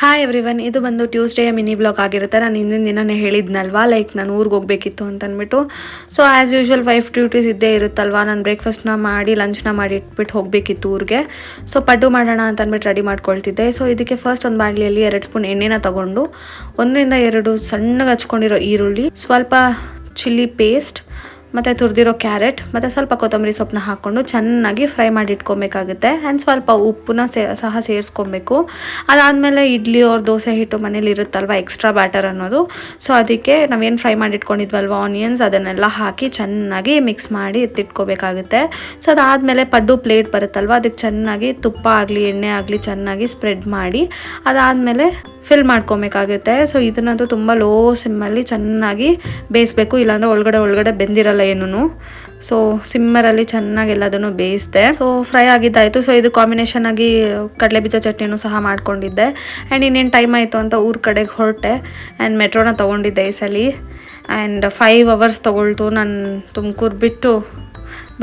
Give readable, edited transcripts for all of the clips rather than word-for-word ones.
Hi everyone, ಇದು ಬಂದು Tuesday mini blog ಆಗಿರುತ್ತೆ. ನಾನು ಹಿಂದಿನ ದಿನನೇ ಹೇಳಿದ್ನಲ್ವಾ, ಲೈಕ್ ನಾನು ಊರಿಗೆ ಹೋಗಬೇಕಿತ್ತು ಅಂತಂದ್ಬಿಟ್ಟು. So as usual wife duties ಇದ್ದೇ ಇರುತ್ತಲ್ವಾ. ನಾನು ಬ್ರೇಕ್ಫಾಸ್ಟ್ನ ಮಾಡಿ ಲಂಚ್ನ ಮಾಡಿ ಇಟ್ಬಿಟ್ಟು ಹೋಗಬೇಕಿತ್ತು ಊರಿಗೆ. ಸೊ ಪಡ್ಡು ಮಾಡೋಣ ಅಂತಂದ್ಬಿಟ್ಟು ರೆಡಿ ಮಾಡ್ಕೊಳ್ತಿದ್ದೆ. ಸೊ ಇದಕ್ಕೆ ಫಸ್ಟ್ ಒಂದು ಬಾಣಲಿಯಲ್ಲಿ 2 ಸ್ಪೂನ್ ಎಣ್ಣೆನ ತೊಗೊಂಡು 1 ರಿಂದ 2 ಸಣ್ಣಗೆ ಹಚ್ಕೊಂಡಿರೋ ಈರುಳ್ಳಿ, ಸ್ವಲ್ಪ ಚಿಲ್ಲಿ ಪೇಸ್ಟ್ ಮತ್ತು ತುರಿದಿರೋ ಕ್ಯಾರೆಟ್ ಮತ್ತು ಸ್ವಲ್ಪ ಕೊತ್ತಂಬರಿ ಸೊಪ್ಪನ್ನ ಹಾಕ್ಕೊಂಡು ಚೆನ್ನಾಗಿ ಫ್ರೈ ಮಾಡಿ ಇಟ್ಕೊಬೇಕಾಗುತ್ತೆ. ಆ್ಯಂಡ್ ಸ್ವಲ್ಪ ಉಪ್ಪನ್ನ ಸಹ ಸೇರಿಸ್ಕೊಬೇಕು. ಅದಾದಮೇಲೆ ಇಡ್ಲಿ ಅವ್ರ ದೋಸೆ ಹಿಟ್ಟು ಮನೇಲಿ ಇರುತ್ತಲ್ವ, ಎಕ್ಸ್ಟ್ರಾ ಬ್ಯಾಟರ್ ಅನ್ನೋದು. ಸೊ ಅದಕ್ಕೆ ನಾವೇನು ಫ್ರೈ ಮಾಡಿ ಇಟ್ಕೊಂಡಿದ್ವಲ್ವ ಆನಿಯನ್ಸ್, ಅದನ್ನೆಲ್ಲ ಹಾಕಿ ಚೆನ್ನಾಗಿ ಮಿಕ್ಸ್ ಮಾಡಿ ಎತ್ತಿಟ್ಕೋಬೇಕಾಗುತ್ತೆ. ಸೊ ಅದಾದಮೇಲೆ ಪಡ್ಡು ಪ್ಲೇಟ್ ಬರುತ್ತಲ್ವ, ಅದಕ್ಕೆ ಚೆನ್ನಾಗಿ ತುಪ್ಪ ಆಗಲಿ ಎಣ್ಣೆ ಆಗಲಿ ಚೆನ್ನಾಗಿ ಸ್ಪ್ರೆಡ್ ಮಾಡಿ ಅದಾದಮೇಲೆ ಫಿಲ್ ಮಾಡ್ಕೊಬೇಕಾಗುತ್ತೆ. ಸೊ ಇದನ್ನಂತೂ ತುಂಬ ಲೋ ಸಿಮ್ಮಲ್ಲಿ ಚೆನ್ನಾಗಿ ಬೇಯಿಸ್ಬೇಕು, ಇಲ್ಲಾಂದರೆ ಒಳಗಡೆ ಬೆಂದಿರಲ್ಲ ಏನೂ. ಸೊ ಸಿಮ್ಮರಲ್ಲಿ ಚೆನ್ನಾಗಿ ಎಲ್ಲದನ್ನು ಬೇಯಿಸಿದೆ. ಸೊ ಫ್ರೈ ಆಗಿದ್ದಾಯಿತು. ಸೊ ಇದು ಕಾಂಬಿನೇಷನ್ ಆಗಿ ಕಡಲೆಬೀಜ ಚಟ್ನಿನೂ ಸಹ ಮಾಡ್ಕೊಂಡಿದ್ದೆ. ಆ್ಯಂಡ್ ಇನ್ನೇನು ಟೈಮ್ ಆಯಿತು ಅಂತ ಊರ ಕಡೆಗೆ ಹೊರಟೆ. ಆ್ಯಂಡ್ ಮೆಟ್ರೋನ ತೊಗೊಂಡಿದ್ದೆ ಈ ಸಲ. ಆ್ಯಂಡ್ 5 hours ತೊಗೊಳ್ತು ನಾನು ತುಮಕೂರು ಬಿಟ್ಟು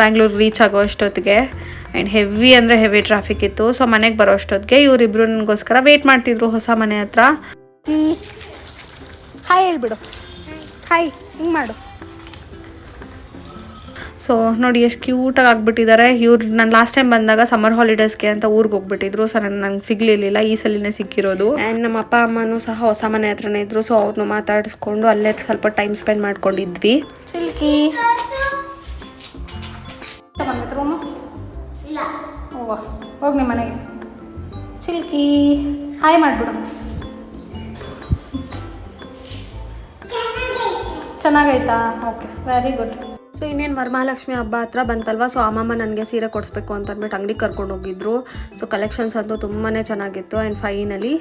ಬ್ಯಾಂಗ್ಳೂರು ರೀಚ್ ಆಗೋ ಅಷ್ಟೊತ್ತಿಗೆ. ಆ್ಯಂಡ್ ಹೆವಿ ಅಂದರೆ ಹೆವಿ ಟ್ರಾಫಿಕ್ ಇತ್ತು. ಸೊ ಮನೆಗೆ ಬರೋ ಅಷ್ಟೊತ್ತಿಗೆ ಇವರಿಬ್ಬರು ನನಗೋಸ್ಕರ ವೆಯ್ಟ್ ಮಾಡ್ತಿದ್ರು ಹೊಸ ಮನೆ ಹತ್ರ. ಹಾಯ್ ಹೇಳ್ಬಿಡು, ಹಾಯ್ ಹಿಂಗೆ ಮಾಡು. ಸೊ ನೋಡಿ ಎಷ್ಟು ಕ್ಯೂಟಾಗಿ ಆಗಿಬಿಟ್ಟಿದ್ದಾರೆ ಇವ್ರು. ನಾನು ಲಾಸ್ಟ್ ಟೈಮ್ ಬಂದಾಗ ಸಮ್ಮರ್ ಹಾಲಿಡೇಸ್ಗೆ ಅಂತ ಊರಿಗೆ ಹೋಗ್ಬಿಟ್ಟಿದ್ರು. ಸೊ ನಂಗೆ ಸಿಗಲಿಲ್ಲ, ಈ ಸಲಿನೇ ಸಿಕ್ಕಿರೋದು. ಆ್ಯಂಡ್ ನಮ್ಮ ಅಪ್ಪ ಅಮ್ಮನೂ ಸಹ ಹೊಸ ಮನೆ ಹತ್ರನೇ ಇದ್ದರು. ಸೊ ಅವ್ರನ್ನೂ ಮಾತಾಡಿಸ್ಕೊಂಡು ಅಲ್ಲೇ ಸ್ವಲ್ಪ ಟೈಮ್ ಸ್ಪೆಂಡ್ ಮಾಡ್ಕೊಂಡಿದ್ವಿ. ಚಿಲ್ಕಿ ರೂಮು ಇಲ್ಲ, ಹೋಗಿ ನಿಮ್ಮ ಮನೆಗೆ. ಚಿಲ್ಕಿ ಹಾಯ್ ಮಾಡಿಬಿಡು. ಚೆನ್ನಾಗೈತಾ? Okay, very good. ಸೊ ಇನ್ನೇನು ವರಮಹಾಲಕ್ಷ್ಮಿ ಹಬ್ಬ ಹತ್ರ ಬಂತಲ್ವ. ಸೊ ಅಮ್ಮಮ್ಮ ನನಗೆ ಸೀರೆ ಕೊಡಿಸ್ಬೇಕು ಅಂತ ಅಂದ್ಬಿಟ್ಟು ಅಂಗಡಿಗೆ ಕರ್ಕೊಂಡು ಹೋಗಿದ್ರು. ಸೊ ಕಲೆಕ್ಷನ್ಸ್ ಅಂತೂ ತುಂಬಾ ಚೆನ್ನಾಗಿತ್ತು. ಆ್ಯಂಡ್ ಫೈನಲಿ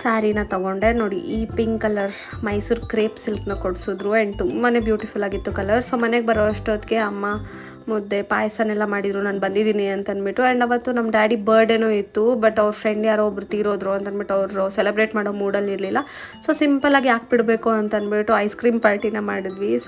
ಸ್ಯಾರಿನ ತೊಗೊಂಡೆ. ನೋಡಿ ಈ ಪಿಂಕ್ ಕಲರ್ ಮೈಸೂರು ಕ್ರೇಪ್ ಸಿಲ್ಕ್ನ ಕೊಡಿಸಿದ್ರು. ಆ್ಯಂಡ್ ತುಂಬಾ ಬ್ಯೂಟಿಫುಲ್ ಆಗಿತ್ತು ಕಲರ್. ಸೊ ಮನೆಗೆ ಬರೋ ಅಷ್ಟೊತ್ತಿಗೆ ಅಮ್ಮ ಮುದ್ದೆ ಪಾಯಸನೆಲ್ಲ ಮಾಡಿದರು ನಾನು ಬಂದಿದ್ದೀನಿ ಅಂತಂದ್ಬಿಟ್ಟು. ಆ್ಯಂಡ್ ಅವತ್ತು ನಮ್ಮ ಡ್ಯಾಡಿ ಬರ್ಡೇನೂ ಇತ್ತು. ಬಟ್ ಅವ್ರ ಫ್ರೆಂಡ್ ಯಾರೋ ಒಬ್ರು ತೀರೋದ್ರು ಅಂತಂದ್ಬಿಟ್ಟು ಅವರು ಸೆಲೆಬ್ರೇಟ್ ಮಾಡೋ ಮೂಡಲ್ಲಿ ಇರಲಿಲ್ಲ. ಸೊ ಸಿಂಪಲಾಗಿ ಯಾಕೆ ಬಿಡಬೇಕು ಅಂತಂದ್ಬಿಟ್ಟು ಐಸ್ ಕ್ರೀಮ್ ಪಾರ್ಟಿನ ಮಾಡಿದ್ವಿ. ಸೊ